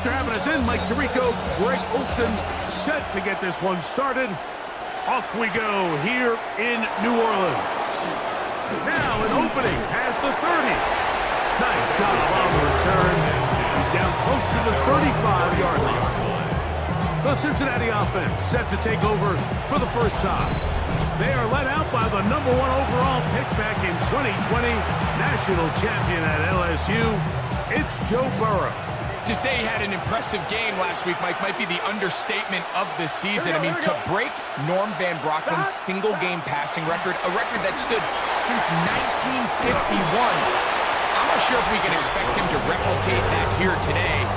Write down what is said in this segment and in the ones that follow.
Thanks for having us in, Mike Tirico. Greg Olson set to get this one started. Off we go here in New Orleans. Now an opening has the 30. Nice job on the return. He's down close to the 35-yard line. The Cincinnati offense set to take over for the first time. They are led out by the #1 overall pick back in 2020, national champion at LSU. It's Joe Burrow. To say he had an impressive game last week, Mike, might be the understatement of the season. I mean, to break Norm Van Brocken's single-game passing record, a record that stood since 1951. I'm not sure if we can expect him to replicate that here today.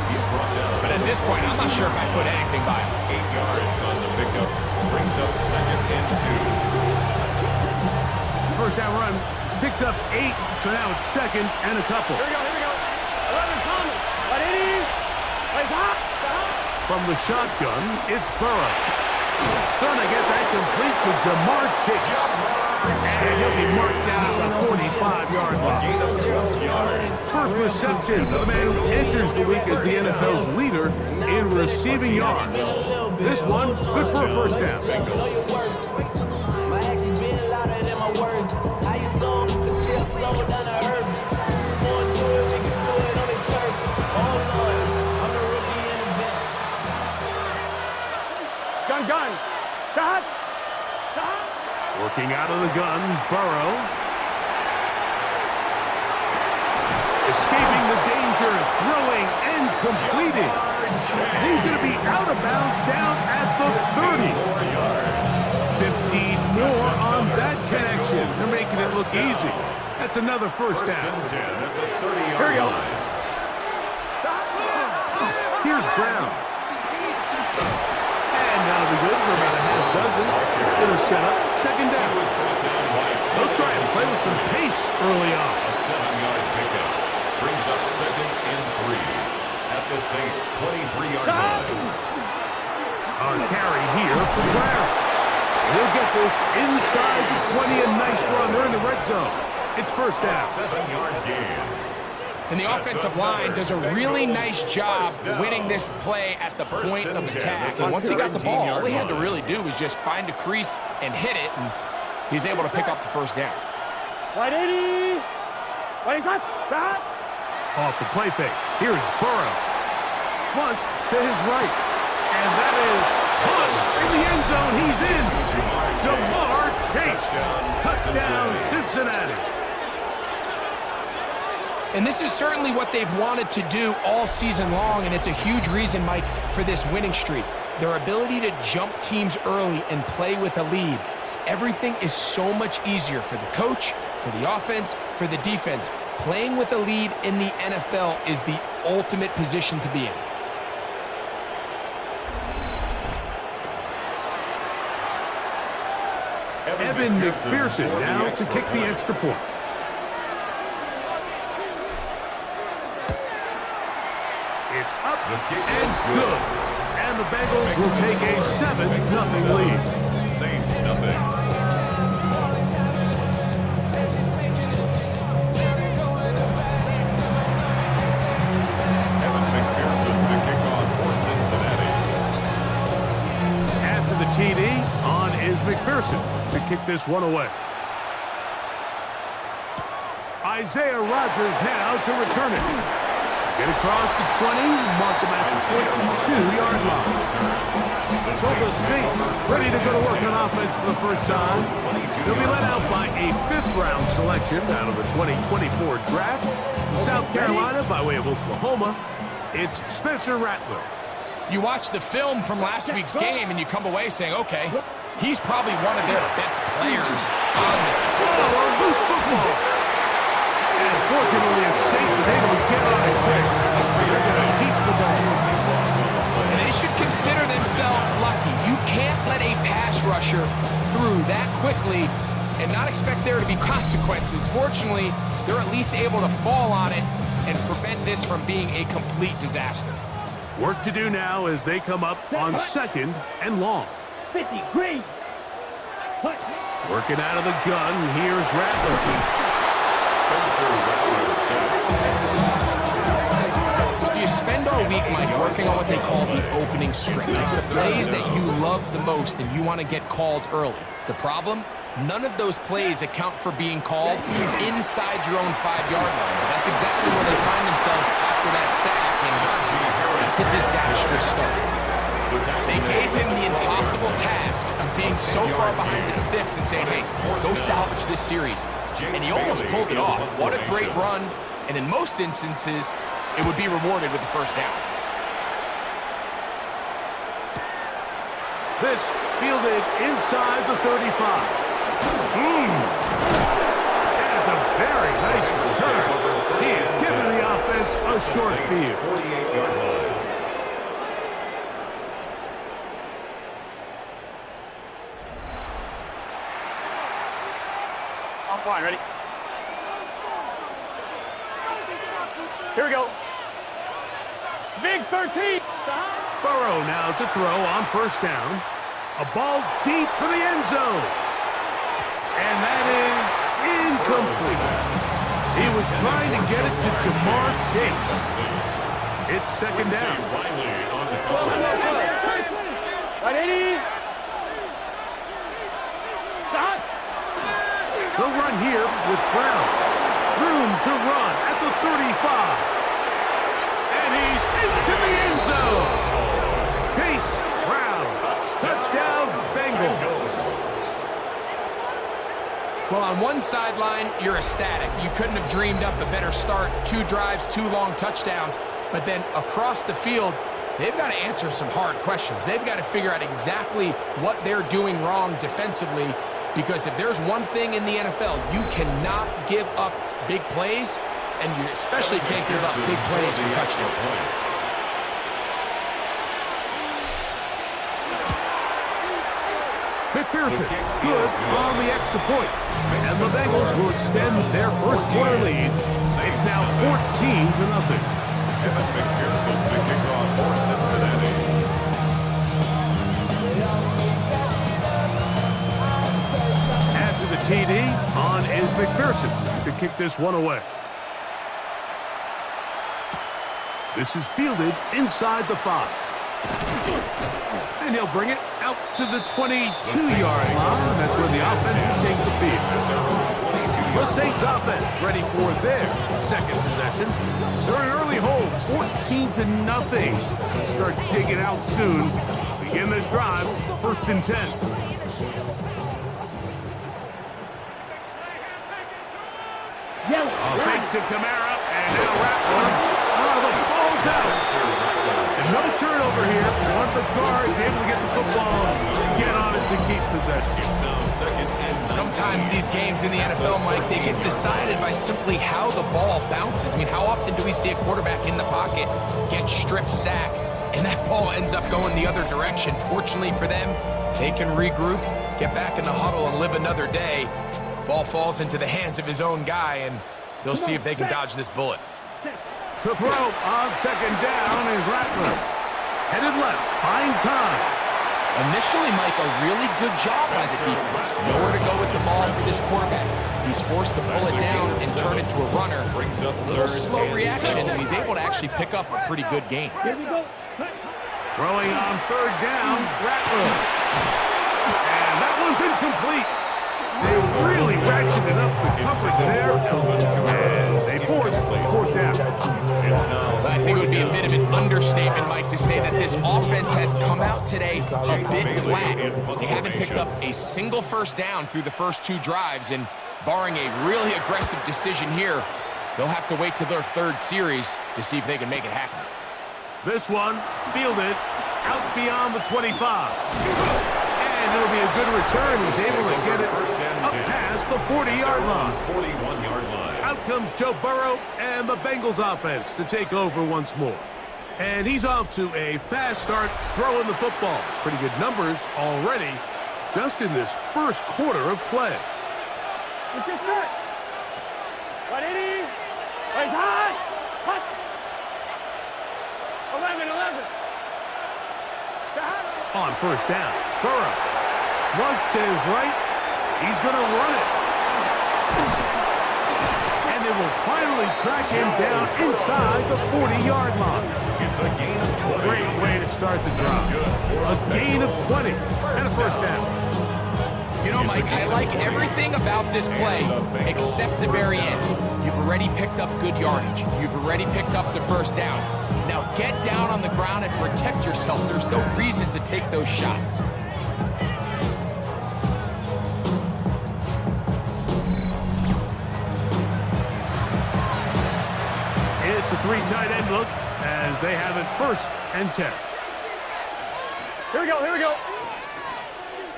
But at this point, I'm not sure if I put anything by him. 8 yards on the pickup. Brings up 2nd and 2. First down run picks up 8, so now it's 2nd and a couple. Here we go. 11 Thomas. From the shotgun, it's Burrow. Gonna get that complete to Jamar Chase. And he'll be marked down at the 45-yard line. First reception for the man who enters the week as the NFL's leader in receiving yards. This one, good for a first down. Gun. Stop. Working out of the gun, Burrow. Escaping the danger, throwing and completing. And he's going to be out of bounds down at the 30. 15 more on that connection. They're making it look easy. That's another first down. Here we go. Here's Brown. That'll be good for about a half dozen. It'll set up 2nd down. They'll try and play with some pace early on. A 7-yard pickup. Brings up 2nd and 3. At the Saints' 23-yard line. A carry here for Brown. He'll get this inside the 20. A nice run. They're in the red zone. It's first down. 7-yard gain. And the offensive line does a really nice job winning this play at the point of attack. And once he got the ball, all he had to really do was just find a crease and hit it, and he's able to pick up the first down. Off the play fake. Here's Burrow. Flush to his right. And that is punched in the end zone. He's in. Jamar Chase. Touchdown, Cincinnati. And this is certainly what they've wanted to do all season long, and it's a huge reason, Mike, for this winning streak. Their ability to jump teams early and play with a lead. Everything is so much easier for the coach, for the offense, for the defense. Playing with a lead in the NFL is the ultimate position to be in. Evan McPherson now to kick the extra point. It's up and good. And the Bengals will take a 7-0 lead. Saints nothing. Evan McPherson, the kickoff for Cincinnati. After the TD, on is McPherson to kick this one away. Isaiah Rodgers now to return it. Get across the 20, mark them at the 22-yard line. So the Saints ready to go to work on offense for the first time. They'll be led out by a 5th-round selection out of the 2024 draft. From South Carolina by way of Oklahoma, it's Spencer Rattler. You watch the film from last week's game, and you come away saying, okay, he's probably one of their best players on the field. Whoa, a loose football. And fortunately, a Saint was able to get on it quick. They're going to keep the ball. And they should consider themselves lucky. You can't let a pass rusher through that quickly and not expect there to be consequences. Fortunately, they're at least able to fall on it and prevent this from being a complete disaster. Work to do now as they come up on 2nd and long. 50 green. Working out of the gun, here's Rattler. So you spend all a week, Mike, working on what they call the opening script. It's the plays that you love the most and you want to get called early. The problem? None of those plays account for being called inside your own 5-yard line. That's exactly where they find themselves after that sack, and it's a disastrous start. They gave him the impossible task of being so far behind the sticks and saying, hey, go salvage this series. And he almost pulled it off. What a great run. And in most instances, it would be rewarded with the first down. This fielded inside the 35. That's a very nice return. He has given the offense a short field. 48-yard line. I'm fine, ready? Here we go. Big 13. Burrow now to throw on first down. A ball deep for the end zone. And that is incomplete. He was trying to get it to Jamar Chase. It's second down. Right, 80. Stop. The run here with Brown. Room to run at the 35. And he's into the end zone. Chase Brown. Touchdown, Bengals. Well, on one sideline, you're ecstatic. You couldn't have dreamed up a better start. 2 drives, 2 long touchdowns. But then across the field, they've got to answer some hard questions. They've got to figure out exactly what they're doing wrong defensively, because if there's one thing in the NFL, you cannot give up big plays, and you especially can't give up big plays for touchdowns. McPherson, good on the extra point. And the Bengals will extend their first quarter lead. It's now 14-0. McPherson, the kickoff for Cincinnati. After the TD, on is McPherson to kick this one away. This is fielded inside the 5. And he'll bring it out to the 22-yard line. That's where the offense will take the field. The Saints offense ready for their second possession. They're an early hold, 14-0. They'll start digging out soon. Begin this drive, 1st and 10. A fake to Kamara, and now Rattler. Oh, the ball's out. And no turnover here. One of the guards able to get the football, get on it to keep possession. It's now 2nd and 19. Sometimes these games in the NFL, Mike, they get decided by simply how the ball bounces. I mean, how often do we see a quarterback in the pocket get strip sacked, and that ball ends up going the other direction? Fortunately for them, they can regroup, get back in the huddle, and live another day. Ball falls into the hands of his own guy, and they'll see if they can dodge this bullet. To throw on 2nd down is Rattler. Headed left, buying time. Initially, Mike, a really good job by the defense. Nowhere to go with the ball for this quarterback. He's forced to pull it down and turn it to a runner. A little slow reaction, and he's able to actually pick up a pretty good gain. Throwing on 3rd down, Rattler. And that one's incomplete. They really ratcheted up the coverage there, and they forced fourth down. I think it would be a bit of an understatement, Mike, to say that this offense has come out today a bit flat. They haven't picked up a single first down through the first 2 drives, and barring a really aggressive decision here, they'll have to wait till their 3rd series to see if they can make it happen. This one fielded out beyond the 25. And it'll be a good return. He's able to get it up past the 40-yard line. 41-yard line. Out comes Joe Burrow and the Bengals offense to take over once more. And he's off to a fast start throwing the football. Pretty good numbers already just in this first quarter of play. What's your shot? 180. Raise high. Hut. 11. On first down, Burrow flush to his right. He's going to run it. And they will finally track him down inside the 40-yard line. It's a gain of 20. Great way to start the drive. A gain of 20 and a first down. You know, Mike, I like everything about this play except the very end. You've already picked up good yardage. You've already picked up the first down. Now get down on the ground and protect yourself. There's no reason to take those shots. It's a three tight end look as they have it 1st and 10. Here we go, here we go.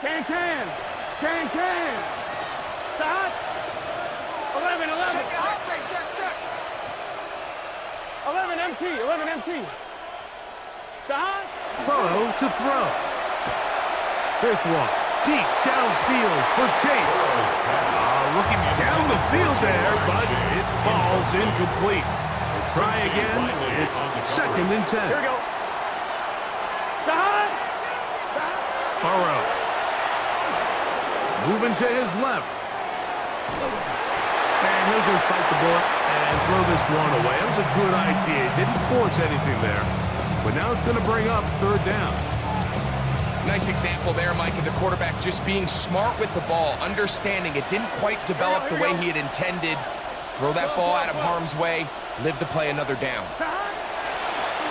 Can. Stop. 11. Check. 11 empty. Stop. Burrow to throw. This one deep downfield for Chase. Looking down the field there, but it falls incomplete. We'll try again. It's 2nd and 10. Here we go. Stop. Burrow. Moving to his left. And he'll just bite the bullet and throw this one away. That was a good idea. Didn't force anything there. But now it's going to bring up 3rd down. Nice example there, Mike, of the quarterback just being smart with the ball, understanding it didn't quite develop the way he had intended. Throw that ball out of harm's way, live to play another down.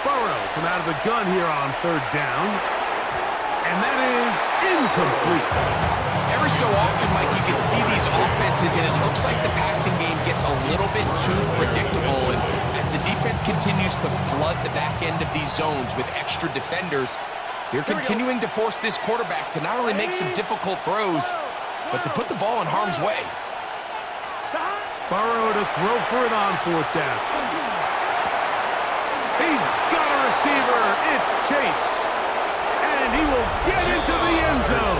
Burrows from out of the gun here on 3rd down. And that is incomplete. Every so often, Mike, you can see these offenses, and it looks like the passing game gets a little bit too predictable. And as the defense continues to flood the back end of these zones with extra defenders, they're continuing to force this quarterback to not only make some difficult throws, but to put the ball in harm's way. Burrow to throw for it on 4th down. He's got a receiver. It's Chase. And he will get into the end zone.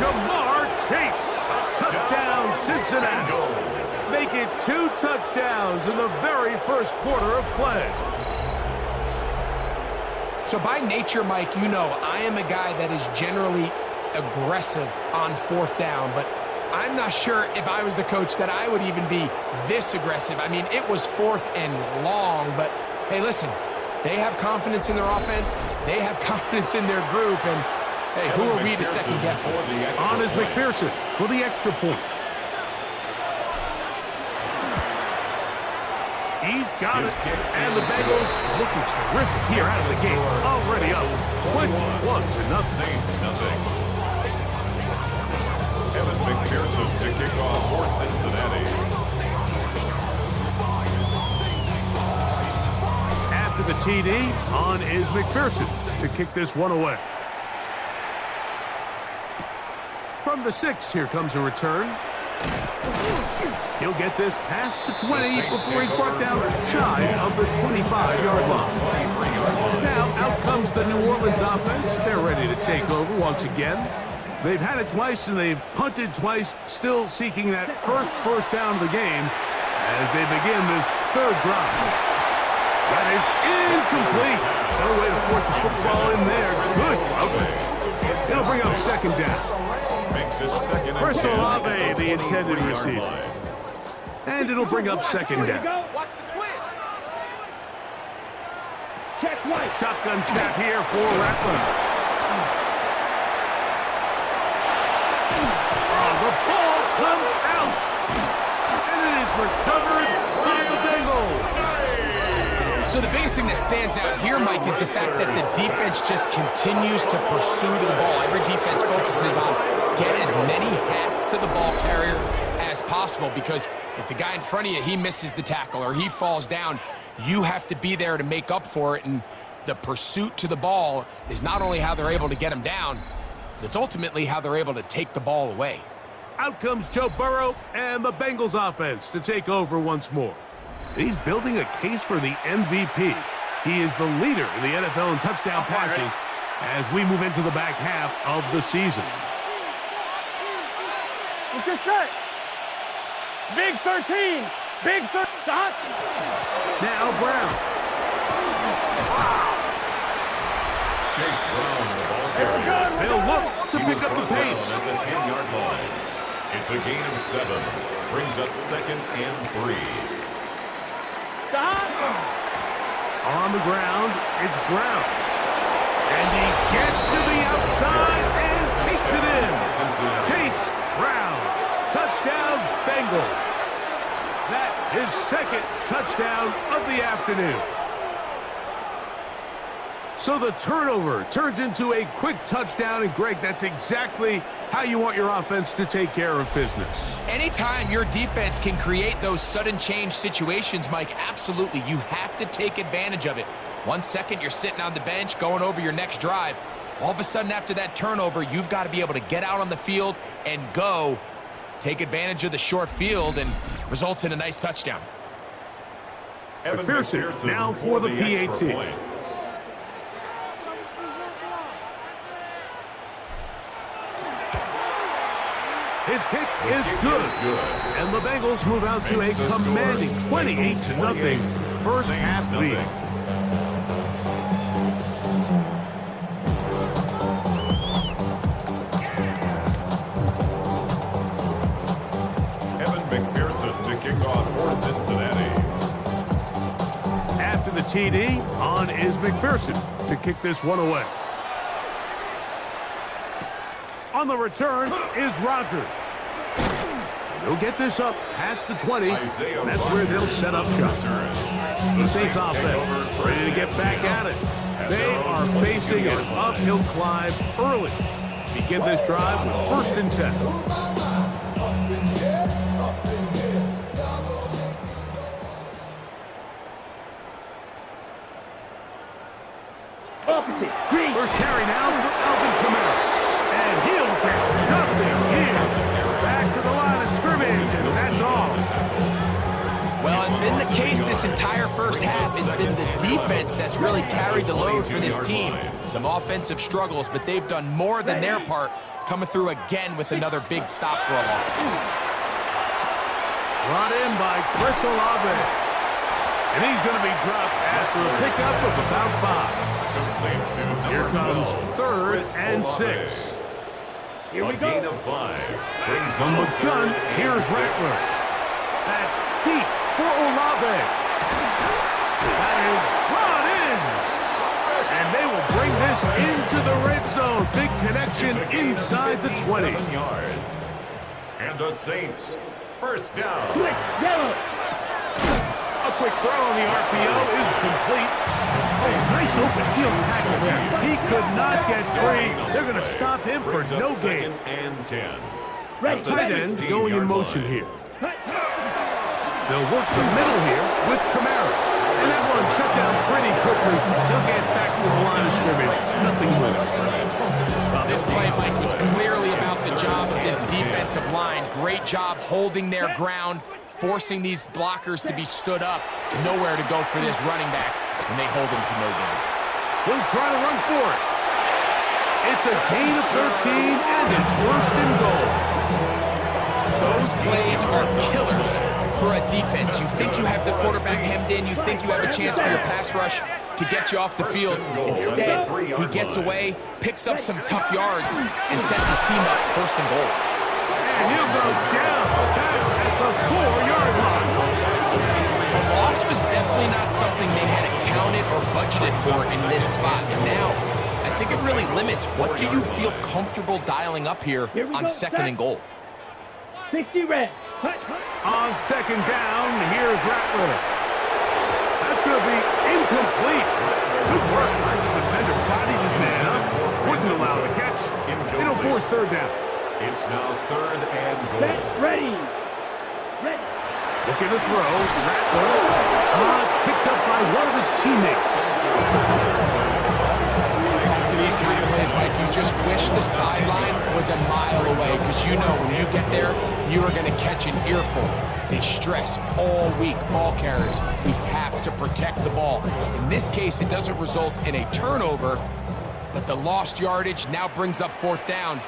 Jamar Chase. Touchdown, Cincinnati. Make it 2 touchdowns in the very first quarter of play. So by nature, Mike, you know I am a guy that is generally aggressive on 4th down, but I'm not sure if I was the coach that I would even be this aggressive. I mean, it was 4th and long, but hey, listen, they have confidence in their offense. They have confidence in their group, and hey, who are we to second guess them? On is McPherson for the extra point. He's got it, and the Bengals looking terrific here out of the gate. Already up 21-0. Saints nothing. Evan McPherson to kick off for Cincinnati. After the TD, on is McPherson to kick this one away. From the 6, here comes a return. He'll get this past the 20 before he's brought down shy of the 25-yard line. Now, out comes the New Orleans offense. They're ready to take over once again. They've had it twice, and they've punted twice, still seeking that first down of the game as they begin this 3rd drive. That is incomplete. No way to force the football in there. Good coverage. It'll bring up 2nd down. Chris Olave, the intended receiver. And it'll bring up 2nd down. Shotgun snap here for Rattler. The ball comes out. And it is recovered by the Bengals. So the biggest thing that stands out here, Mike, is the fact that the defense just continues to pursue to the ball. Every defense focuses on get as many hats to the ball carrier as possible, because if the guy in front of you, he misses the tackle or he falls down, you have to be there to make up for it. And the pursuit to the ball is not only how they're able to get him down, it's ultimately how they're able to take the ball away. Out comes Joe Burrow and the Bengals offense to take over once more. He's building a case for the MVP. He is the leader in the NFL in touchdown passes as we move into the back half of the season. Let's get set. Big 13. Big 13. Stop. Now Brown. Chase Brown, the ball carrier. They'll look to pick up the pace. At the 10-yard line. It's a gain of 7. Brings up 2nd and 3. Stop. On On the ground, it's Brown. And he gets to the outside and takes it in. Chase Brown, touchdown Bengals. That is second touchdown of the afternoon. So the turnover turns into a quick touchdown, and Greg, that's exactly how you want your offense to take care of business. Anytime your defense can create those sudden change situations, Mike, absolutely, you have to take advantage of it. 1 second, you're sitting on the bench going over your next drive. All of a sudden, after that turnover, you've got to be able to get out on the field and go. Take advantage of the short field, and results in a nice touchdown. McPherson now for the PAT. His kick is good. And the Bengals move out to a commanding 28-0 first half lead. McPherson to kick off for Cincinnati. After the TD, on is McPherson to kick this one away. On the return is Rodgers. He'll get this up past the 20, and that's where they'll set up shop. The Saints offense ready to get back at it. They are facing an uphill climb early. Begin this drive with 1st and 10. First carry now for Alvin Kamara. And he'll get nothing here. Back to the line of scrimmage, and that's all. Well, it's been the case this entire first half. It's been the defense that's really carried the load for this team. Some offensive struggles, but they've done more than their part, coming through again with another big stop for a loss. Brought in by Chris Olave. And he's going to be dropped after a pickup of about 5. Here comes 3rd and 6. Here we go. Gain of 5. On the gun, here's Rattler. That's deep for Olave. That is brought in. And they will bring this into the red zone. Big connection inside the 20. 7 yards. And the Saints, first down. A quick throw on the RPO is complete. Oh, nice open field tackle there. He could not get free. They're going to stop him for no gain. And 10. Tight end going in motion here. They'll work the middle here with Kamara. And that one shut down pretty quickly. He'll get back to the line of scrimmage. Nothing moves. This play, Mike, was clearly about the job of this defensive line. Great job holding their ground, forcing these blockers to be stood up. Nowhere to go for this running back, and they hold him to no gain. He'll try to run for it. It's a gain of 13, and it's 1st and goal. Those plays are killers for a defense. You think you have the quarterback hemmed in. You think you have a chance for your pass rush to get you off the field. Instead, he gets away, picks up some tough yards, and sets his team up 1st and goal. And he'll go down at the 4-yard line. The loss was definitely not something they had accounted or budgeted for in this spot. And now, I think it really limits what do you feel comfortable dialing up here on 2nd and goal. 60 red. On 2nd down, here's Rattler. That's going to be incomplete. Good work by the defender. Bodied his man up. Wouldn't allow the catch. It'll force 3rd down. It's now 3rd and goal. Ready. Ready. Looking to throw. Rattler. It's picked up by one of his teammates. After these kind of plays, Mike, you just wish the sideline was a mile away, because you know when you get there, you are going to catch an earful. They stress all week, ball carriers. We have to protect the ball. In this case, it doesn't result in a turnover, but the lost yardage now brings up 4th down.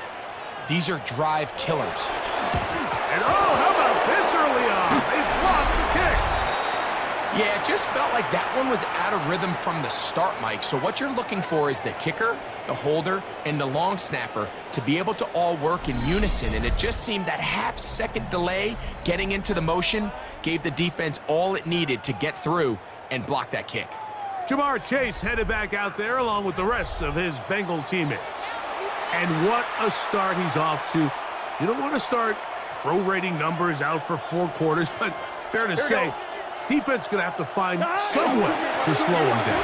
These are drive killers. And how about this early on? They blocked the kick. Yeah, it just felt like that one was out of rhythm from the start, Mike. So what you're looking for is the kicker, the holder, and the long snapper to be able to all work in unison. And it just seemed that half-second delay getting into the motion gave the defense all it needed to get through and block that kick. Jamar Chase headed back out there along with the rest of his Bengal teammates. And what a start he's off to. You don't want to start prorating numbers out for 4 quarters, but fair to say, this defense is going to have to find some way to slow him down.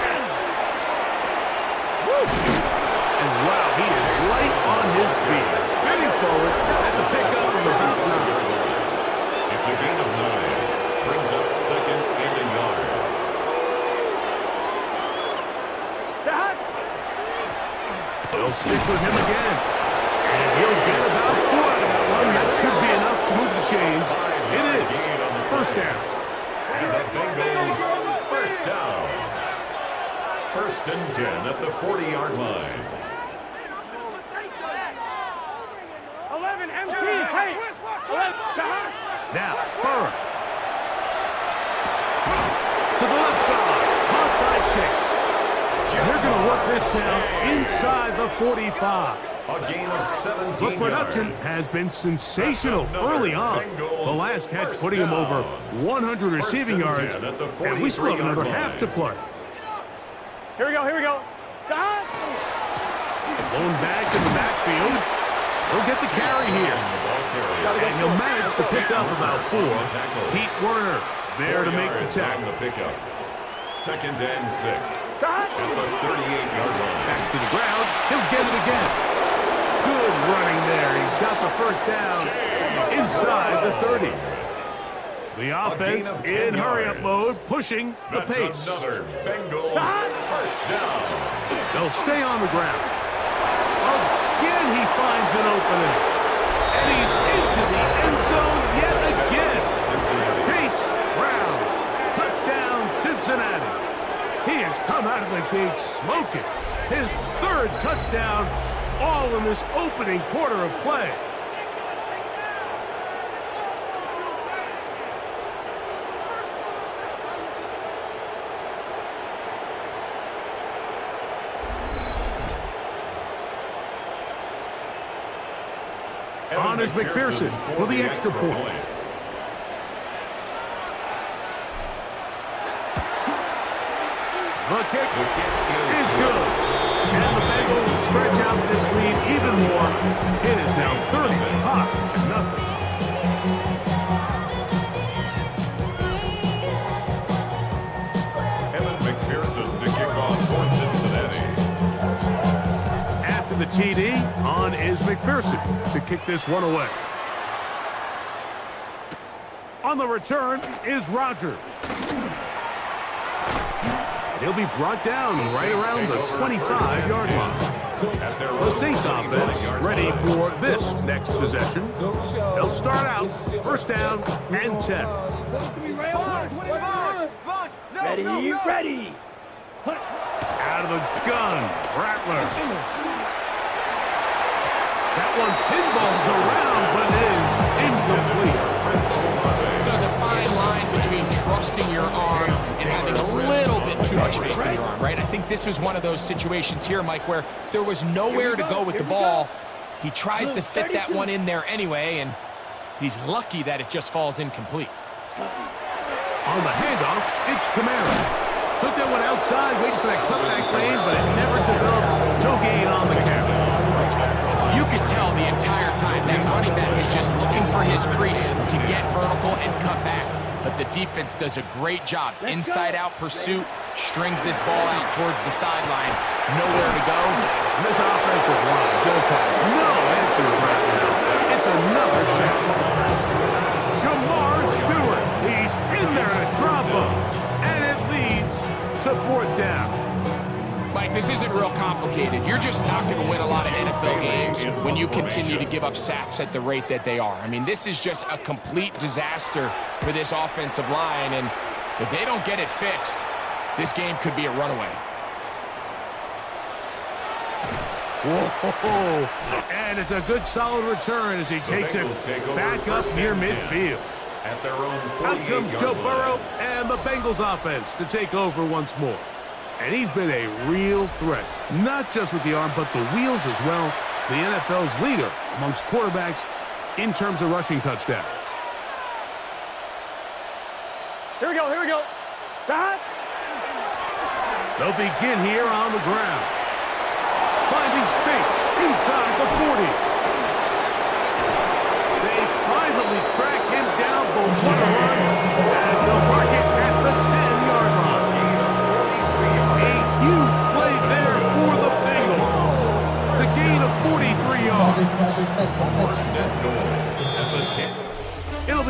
And wow, he is light on his feet. Spinning forward, that's a pickup of about 9. It's a gain of 9. Brings up second and a yard. They'll stick with him again. And he'll get about 4 out of that one. That should be enough to move the chains. It is. First down. And the Bengals first down. First and 10 at the 40-yard line. 11, MT, tight. 11, now, Burrow. To the left side. Caught by Chase. And they're going to work this down inside the 45. A gain of 17 The production yards. has been sensational early on. The last catch putting him over 100 receiving yards. And we still have another half to play. Here we go, here we go. Blown back in the backfield. He'll get the carry here. And he'll manage to pick up about 4. Pete Werner there to make the tackle. Second and 6 at the 38-yard line. Back to the ground. He'll get it again. Good running there. He's got the first down inside the 30. The offense in hurry-up mode, pushing the pace. That's another Bengals first down. They'll stay on the ground. Again, he finds an opening. And he's into the end zone yet again. Chase Brown, touchdown Cincinnati. He has come out of the gate smoking. His 3rd touchdown, all in this opening quarter of play. On is McPherson for the extra point. The kick is good. And the Bengals stretch out this lead even more. It is now 35-0. Evan McPherson to kick off for Cincinnati. After the TD, on is McPherson to kick this one away. On the return is Rodgers. He'll be brought down right around the 25-yard line. The Saints offense ready for this next possession. They'll start out first down and 10. ready, ready. Out of the gun, Rattler. That one pinballs around, but is incomplete. There's a fine line between trusting your arm and having a little bit too much faith in your arm, right? I think this was one of those situations here, Mike, where there was nowhere to go with the ball. He tries to fit that one in there anyway, and he's lucky that it just falls incomplete. On the handoff, it's Kamara. Took that one outside, waiting for that cutback lane, but it never developed. No gain on the count. You could tell the entire time that running back is just looking for his crease to get vertical and cut back. But the defense does a great job. Inside-out pursuit, strings this ball out towards the sideline. Nowhere to go. And this offensive line just has no answers right now. It's another sack. Jamar Stewart, he's in there to drop him. And it leads to fourth down. Mike, this isn't real complicated. You're just not going to win a lot of NFL games when you continue to give up sacks at the rate that they are. I mean, this is just a complete disaster for this offensive line, and if they don't get it fixed, this game could be a runaway. Whoa, and it's a good solid return as he takes it back up near midfield. At their own Out comes Joe 48-yard Burrow line. and the Bengals offense to take over once more. And he's been a real threat, not just with the arm, but the wheels as well. The NFL's leader amongst quarterbacks in terms of rushing touchdowns. Here we go, here we go. Dot. They'll begin here on the ground. Finding space inside the 40. They finally track him down for one run as they'll mark it at the 10-yard line. A huge play there for the Bengals to gain a 43 yards. First and goal at the 10. It'll be